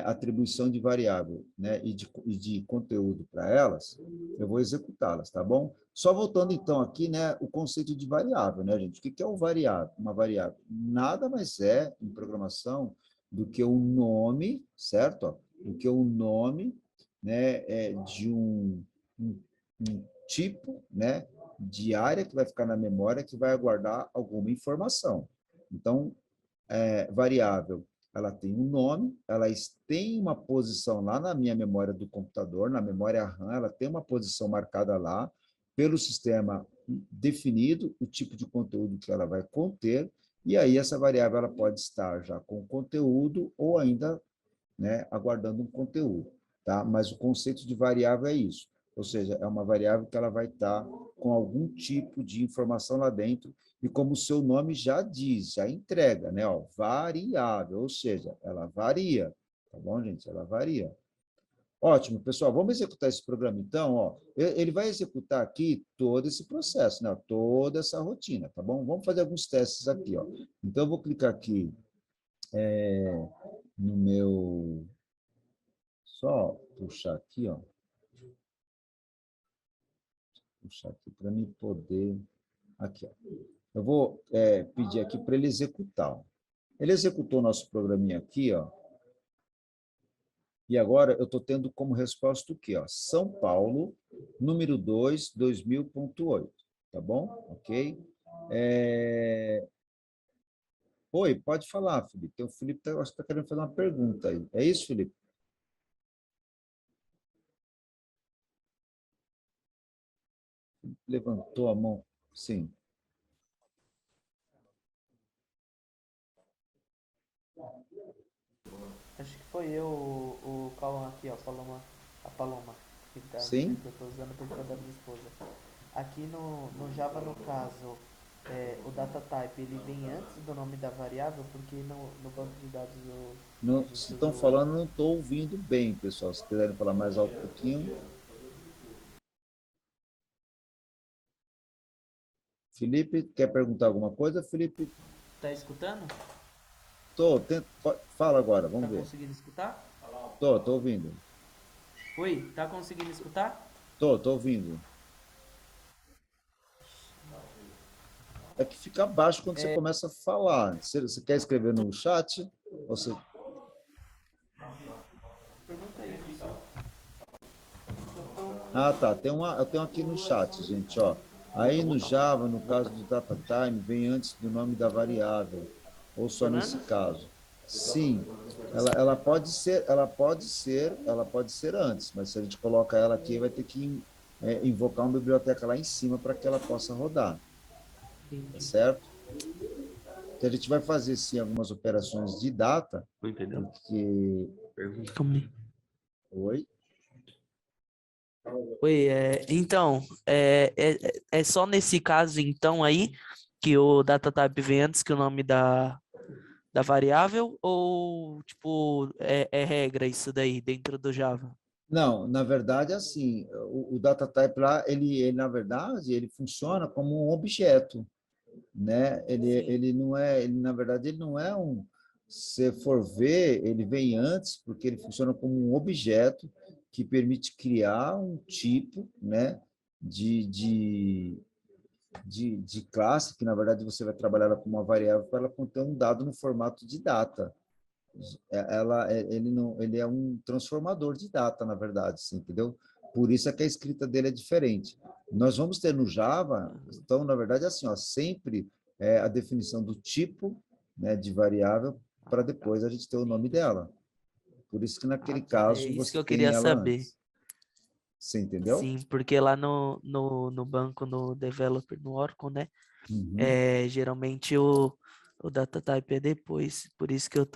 atribuição de variável, né, e de conteúdo para elas, eu vou executá-las, tá bom? Só voltando, então, aqui, né, o conceito de variável, né, gente? O que é o variável? Uma variável nada mais é, em programação, do que o nome, certo? Ó, do que o nome, né, de um tipo, né, de área que vai ficar na memória que vai aguardar alguma informação. Então, variável, ela tem um nome, ela tem uma posição lá na minha memória do computador, na memória RAM, ela tem uma posição marcada lá, pelo sistema definido, o tipo de conteúdo que ela vai conter, e aí essa variável ela pode estar já com conteúdo ou ainda, né, aguardando um conteúdo, tá? Mas o conceito de variável é isso, ou seja, é uma variável que ela vai estar com algum tipo de informação lá dentro, e como o seu nome já diz, já entrega, né? Ó, variável, ou seja, ela varia, tá bom, gente? Ela varia. Ótimo, pessoal, vamos executar esse programa então, ó. Ele vai executar aqui todo esse processo, né? Toda essa rotina, tá bom? Vamos fazer alguns testes aqui, ó. Então, eu vou clicar aqui no meu. Só puxar aqui, ó. Puxar aqui para mim poder. Aqui, ó. Eu vou pedir aqui para ele executar. Ó. Ele executou o nosso programinha aqui, ó. E agora eu estou tendo como resposta o quê? Ó? São Paulo, número 2, 2000.8. Tá bom? Ok? Oi, pode falar, Felipe. O Felipe acho que está querendo fazer uma pergunta aí. É isso, Felipe? Levantou a mão. Sim. Acho que foi eu, o Calma aqui, ó, a Paloma, que tá dizendo Sim? que eu tô usando por conta da minha esposa. Aqui no Java, no caso, o data type, ele vem antes do nome da variável, porque no banco de dados a Não, se gente estão usa o... falando, não estou ouvindo bem, pessoal. Se quiserem falar mais alto um pouquinho. Felipe, quer perguntar alguma coisa, Felipe? Tá escutando? Fala agora, Tá vamos ver. conseguindo escutar? Tô ouvindo. Oi, tá conseguindo escutar? Tô ouvindo. É que fica baixo quando você começa a falar. Você quer escrever no chat? Você... Pergunta aí, pessoal. Ah, tá. Eu tenho aqui no chat, gente, ó. Aí no Java, no caso do data time, vem antes do nome da variável, ou só Fernando? nesse caso. Sim, ela pode ser antes, mas se a gente coloca ela aqui, vai ter que invocar uma biblioteca lá em cima para que ela possa rodar, tá Entendi. certo? Então, a gente vai fazer, sim, algumas operações de data, Não entendeu? porque... Pergunta. Calma aí. Oi? Oi, então, é só nesse caso, então, aí, que o data type vem antes que o nome da variável, ou, tipo, é regra isso daí dentro do Java? Não, na verdade, assim, o data type lá, na verdade, ele funciona como um objeto, né? Sim, Na verdade, ele não é um, se for ver, ele vem antes, porque ele funciona como um objeto que permite criar um tipo, né, de, de, de classe, que na verdade você vai trabalhar ela como uma variável para ela conter um dado no formato de data, ele não, ele é um transformador de data, na verdade, assim, entendeu? Por isso é que a escrita dele é diferente. Nós vamos ter no Java, então, na verdade, é assim, ó, sempre a definição do tipo, né, de variável, para depois a gente ter o nome dela. Por isso que Ah, naquele tá. É caso isso que você eu tem queria ela saber. antes. Você entendeu? Sim, porque lá no banco, no Developer, no Oracle, né? Uhum. Geralmente o data type é depois. Por isso que eu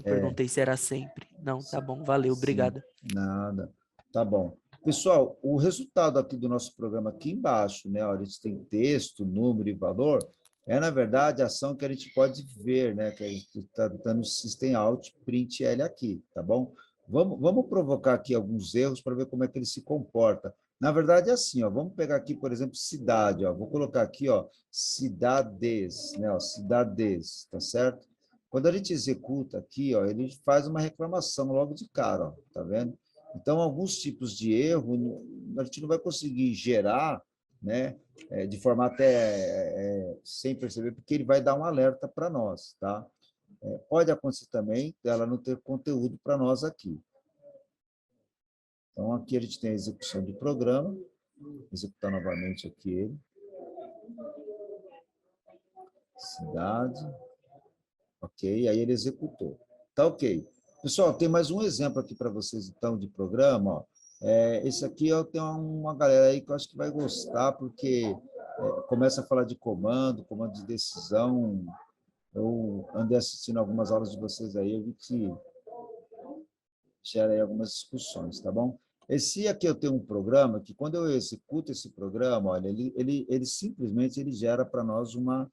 perguntei se era sempre. Não, tá bom, valeu, Sim, obrigado. nada. Tá bom. Pessoal, o resultado aqui do nosso programa aqui embaixo, né? Ó, a gente tem texto, número e valor, na verdade, a ação que a gente pode ver, né? Que a gente está dando System Out, Print L aqui, tá bom? Vamos provocar aqui alguns erros para ver como é que ele se comporta. Na verdade, é assim, ó, vamos pegar aqui, por exemplo, cidade, ó, vou colocar aqui, ó, cidades, né, ó, cidades, tá certo? Quando a gente executa aqui, ó, ele faz uma reclamação logo de cara, ó, tá vendo? Então, alguns tipos de erro a gente não vai conseguir gerar, né, de forma até sem perceber, porque ele vai dar um alerta para nós, tá? Pode acontecer também dela não ter conteúdo para nós aqui. Então, aqui a gente tem a execução de programa, executar novamente aqui ele, cidade, ok, aí ele executou. Tá ok. Pessoal, tem mais um exemplo aqui para vocês, então, de programa, ó. Esse aqui eu tenho uma galera aí que eu acho que vai gostar, porque começa a falar de comando de decisão. Eu andei assistindo algumas aulas de vocês aí, eu vi que gera aí algumas discussões, tá bom? Esse aqui eu tenho um programa que, quando eu executo esse programa, olha, ele simplesmente ele gera para nós uma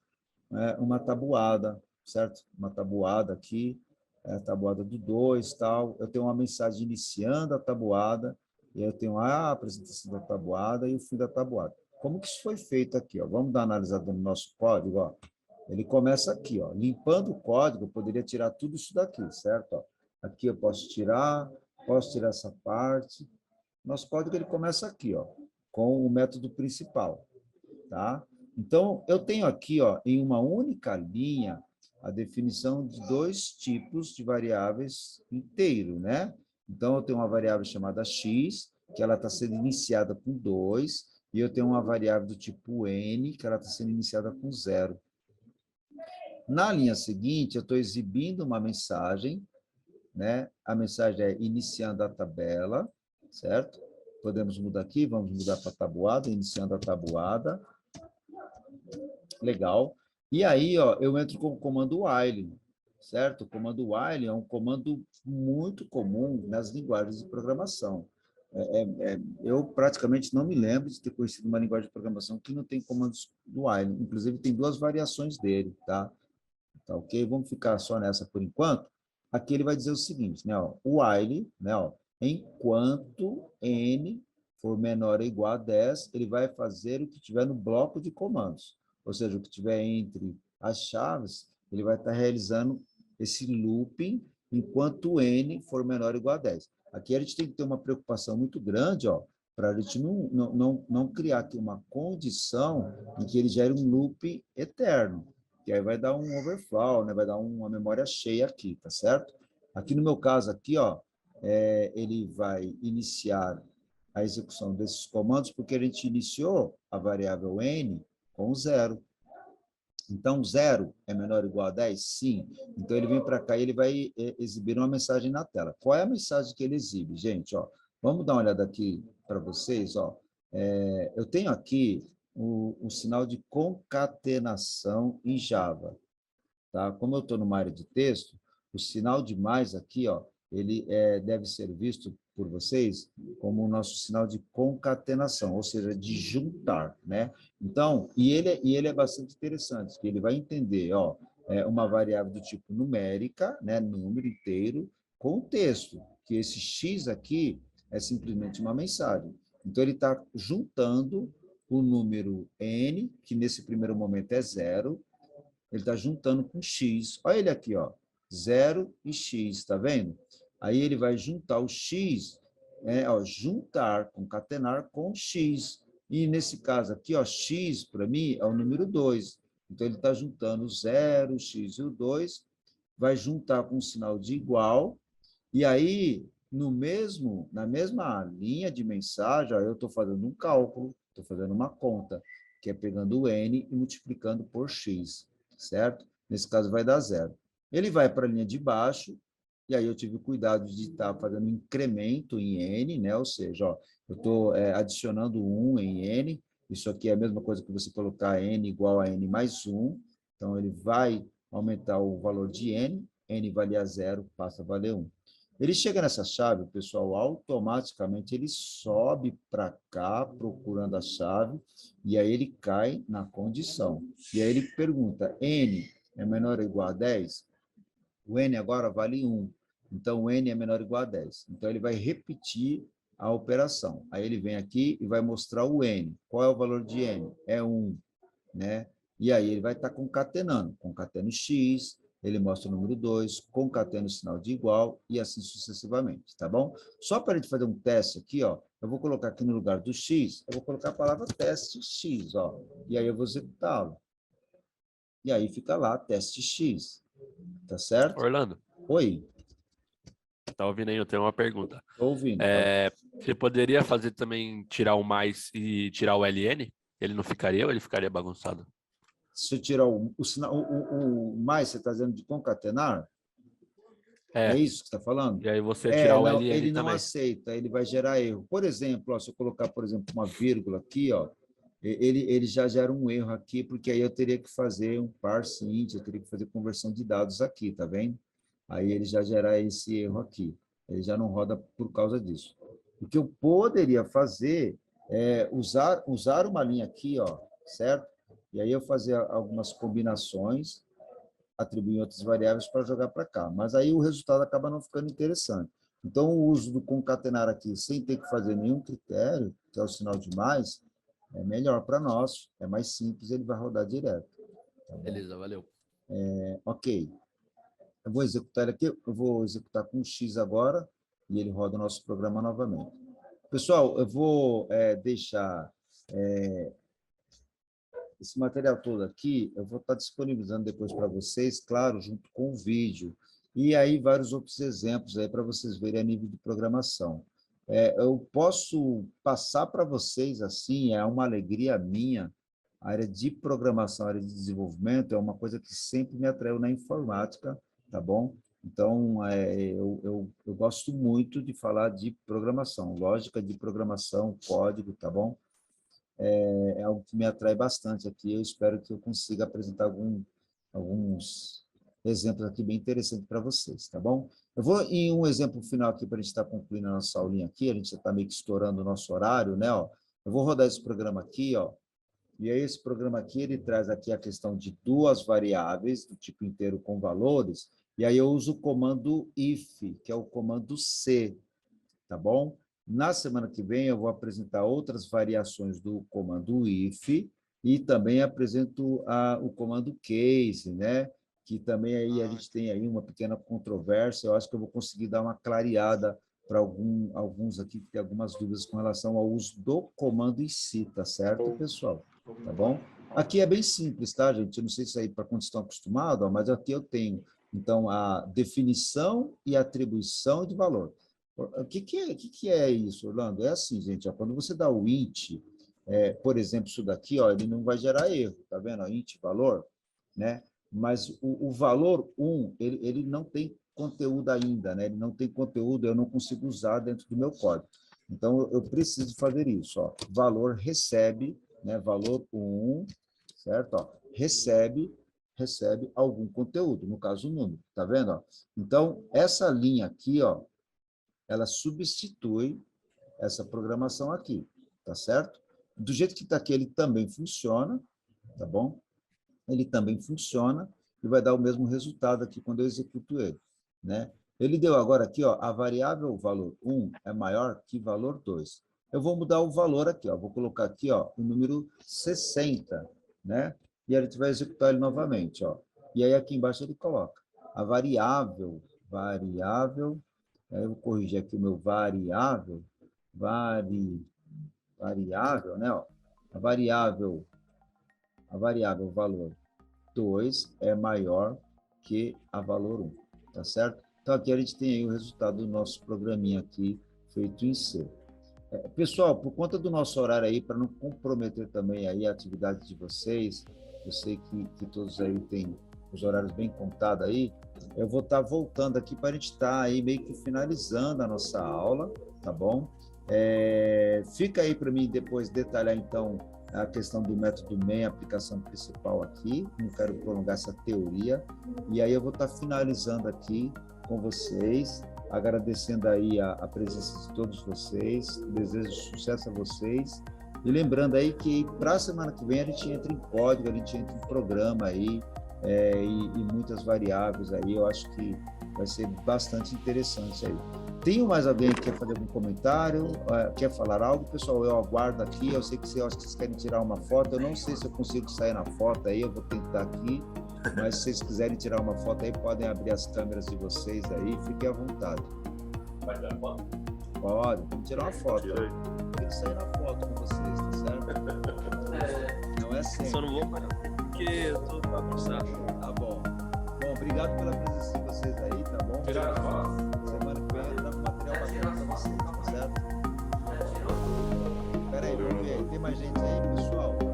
tabuada, certo? Uma tabuada aqui, a tabuada do 2, tal. Eu tenho uma mensagem iniciando a tabuada, e eu tenho a apresentação da tabuada e o fim da tabuada. Como que isso foi feito aqui? Ó? Vamos dar uma analisada no nosso código. Ó. Ele começa aqui, ó, limpando o código, eu poderia tirar tudo isso daqui, certo? Ó, aqui eu posso tirar essa parte. Nosso código ele começa aqui, ó, com o método principal, tá? Então, eu tenho aqui, ó, em uma única linha, a definição de dois tipos de variáveis inteiro, né? Então, eu tenho uma variável chamada x, que ela está sendo iniciada com 2, e eu tenho uma variável do tipo n, que ela está sendo iniciada com 0. Na linha seguinte, eu estou exibindo uma mensagem, né? A mensagem é iniciando a tabela, certo? Podemos mudar aqui, vamos mudar para tabuada, iniciando a tabuada. Legal. E aí, ó, eu entro com o comando while, certo? O comando while é um comando muito comum nas linguagens de programação. Eu praticamente não me lembro de ter conhecido uma linguagem de programação que não tem comandos do while. Inclusive, tem duas variações dele, tá? Tá ok? Vamos ficar só nessa por enquanto. Aqui ele vai dizer o seguinte, né? Ó, o while, né? Ó, enquanto n for menor ou igual a 10, ele vai fazer o que tiver no bloco de comandos. Ou seja, o que tiver entre as chaves, ele vai estar realizando esse looping enquanto n for menor ou igual a 10. Aqui a gente tem que ter uma preocupação muito grande, ó, para a gente não criar aqui uma condição em que ele gere um loop eterno, que aí vai dar um overflow, né? Vai dar uma memória cheia aqui, tá certo? Aqui no meu caso aqui, ó, ele vai iniciar a execução desses comandos, porque a gente iniciou a variável n com 0. Então, 0 é menor ou igual a 10? Sim. Então, ele vem para cá e ele vai exibir uma mensagem na tela. Qual é a mensagem que ele exibe, gente? Ó, vamos dar uma olhada aqui para vocês. Ó. Eu tenho aqui o sinal de concatenação em Java. Tá? Como eu estou numa área de texto, o sinal de mais aqui, ó, ele deve ser visto por vocês como o nosso sinal de concatenação, ou seja, de juntar, né? Então, e ele é bastante interessante, que ele vai entender, ó, uma variável do tipo numérica, né, número inteiro, com texto, que esse x aqui é simplesmente uma mensagem. Então, ele está juntando o número n, que nesse primeiro momento é 0, ele está juntando com x. Olha ele aqui, ó, 0 e x, está vendo? Aí ele vai juntar o x, ó, juntar, concatenar com x. E nesse caso aqui, ó, x para mim é o número 2. Então ele está juntando o 0, o x e o 2, vai juntar com um sinal de igual, e aí, na mesma linha de mensagem, ó, eu estou fazendo um cálculo, estou fazendo uma conta, que é pegando o n e multiplicando por x, certo? Nesse caso vai dar zero. Ele vai para a linha de baixo, e aí eu tive cuidado de estar fazendo um incremento em n, né? Ou seja, ó, eu estou adicionando 1 em n, isso aqui é a mesma coisa que você colocar n igual a n mais 1, então ele vai aumentar o valor de n valia 0, passa a valer 1. Ele chega nessa chave, pessoal, automaticamente ele sobe para cá, procurando a chave, e aí ele cai na condição. E aí ele pergunta, n é menor ou igual a 10? O n agora vale 1. Então, o n é menor ou igual a 10. Então, ele vai repetir a operação. Aí ele vem aqui e vai mostrar o n. Qual é o valor de n? É 1, né? E aí ele vai estar concatenando. Concateno x, ele mostra o número 2, concateno o sinal de igual e assim sucessivamente, tá bom? Só para a gente fazer um teste aqui, ó, eu vou colocar aqui no lugar do x, eu vou colocar a palavra teste x, ó, e aí eu vou executá-lo. E aí fica lá, teste x, tá certo? Orlando, Oi, tá ouvindo aí? Eu tenho uma pergunta. estou ouvindo. Você poderia fazer também, tirar o mais e tirar o LN? Ele não ficaria ou ele ficaria bagunçado? Se eu tirar o sinal, o mais, você está dizendo de concatenar? É É, isso que você está falando? e aí você tirar o Não, LN ele não também. aceita, ele vai gerar erro. Por exemplo, ó, se eu colocar, por exemplo, uma vírgula aqui, ó, ele já gera um erro aqui, porque aí eu teria que fazer um parse int, eu teria que fazer conversão de dados aqui, tá vendo? Aí ele já gera esse erro aqui. Ele já não roda por causa disso. O que eu poderia fazer é usar uma linha aqui, ó, certo? E aí eu fazer algumas combinações, atribuir outras variáveis para jogar para cá. Mas aí o resultado acaba não ficando interessante. Então, o uso do concatenar aqui, sem ter que fazer nenhum critério, que é o sinal de mais, é melhor para nós, é mais simples, ele vai rodar direto. Tá bom? Beleza, valeu. Ok. Eu vou executar aqui, eu vou executar com X agora, e ele roda o nosso programa novamente. Pessoal, eu vou deixar esse material todo aqui, eu vou estar disponibilizando depois para vocês, claro, junto com o vídeo. E aí vários outros exemplos aí para vocês verem a nível de programação. Eu posso passar para vocês, assim, é uma alegria minha, a área de programação, a área de desenvolvimento, é uma coisa que sempre me atraiu na informática, tá bom? Então, eu gosto muito de falar de programação, lógica de programação, código, tá bom? É algo que me atrai bastante aqui. Eu espero que eu consiga apresentar alguns exemplos aqui bem interessantes para vocês, tá bom? Eu vou em um exemplo final aqui para a gente estar concluindo a nossa aulinha aqui, a gente já está meio que estourando o nosso horário, né? Ó, eu vou rodar esse programa aqui, ó, e aí esse programa aqui, ele traz aqui a questão de duas variáveis do tipo inteiro com valores, e aí eu uso o comando if, que é o comando C, tá bom? Na semana que vem, eu vou apresentar outras variações do comando if e também apresento o comando case, né? Que também aí a gente tem aí uma pequena controvérsia. Eu acho que eu vou conseguir dar uma clareada para alguns aqui que tem algumas dúvidas com relação ao uso do comando em si, tá certo, pessoal? Tá bom? Aqui é bem simples, tá, gente? Eu não sei se aí para quando estão acostumados, mas aqui eu tenho, então, a definição e atribuição de valor. O que é isso, Orlando? É assim, gente, ó, quando você dá o int, por exemplo, isso daqui, ó, ele não vai gerar erro, tá vendo? Ó, int valor, né? Mas o valor 1, ele não tem conteúdo ainda, né? Ele não tem conteúdo, eu não consigo usar dentro do meu código. Então, eu preciso fazer isso, ó. Valor recebe, né? Valor 1, certo? Ó, recebe algum conteúdo, no caso, o número, tá vendo? Ó? Então, essa linha aqui, ó, ela substitui essa programação aqui, tá certo? Do jeito que está aqui, ele também funciona, tá bom? Ele também funciona e vai dar o mesmo resultado aqui quando eu executo ele, né? Ele deu agora aqui, ó, a variável valor 1 é maior que valor 2. Eu vou mudar o valor aqui, ó, vou colocar aqui, ó, o número 60, né? E a gente vai executar ele novamente, ó. E aí aqui embaixo ele coloca a variável, aí eu vou corrigir aqui o meu variável, né? Ó, a variável valor 2 é maior que a valor 1, tá certo? Então, aqui a gente tem aí o resultado do nosso programinha aqui, feito em C. Pessoal, por conta do nosso horário aí, para não comprometer também aí a atividade de vocês, eu sei que todos aí têm os horários bem contados aí, eu vou estar voltando aqui para a gente estar aí meio que finalizando a nossa aula, tá bom? Fica aí para mim depois detalhar, então, a questão do método MEM, a aplicação principal aqui, não quero prolongar essa teoria, e aí eu vou estar finalizando aqui com vocês, agradecendo aí a presença de todos vocês, desejo sucesso a vocês, e lembrando aí que para a semana que vem a gente entra em código, a gente entra em programa aí, e muitas variáveis aí, eu acho que vai ser bastante interessante aí. Tem mais alguém que quer fazer algum comentário, quer falar algo? Pessoal, eu aguardo aqui, eu sei que vocês querem tirar uma foto, eu não sei se eu consigo sair na foto aí, eu vou tentar aqui, mas se vocês quiserem tirar uma foto aí, podem abrir as câmeras de vocês aí, fiquem à vontade. Vai tirar foto? Pode, vamos tirar uma foto. Tem que sair na foto com vocês, tá certo? Não é assim. Só não vou parar porque eu tô bagunçado. Tá bom. Bom, obrigado pela presença de vocês aí, tá bom? Tirar foto? Semana que vem eu dou material bacana pra vocês, tá certo? Pera aí, vamos ver. Tem mais gente aí, pessoal?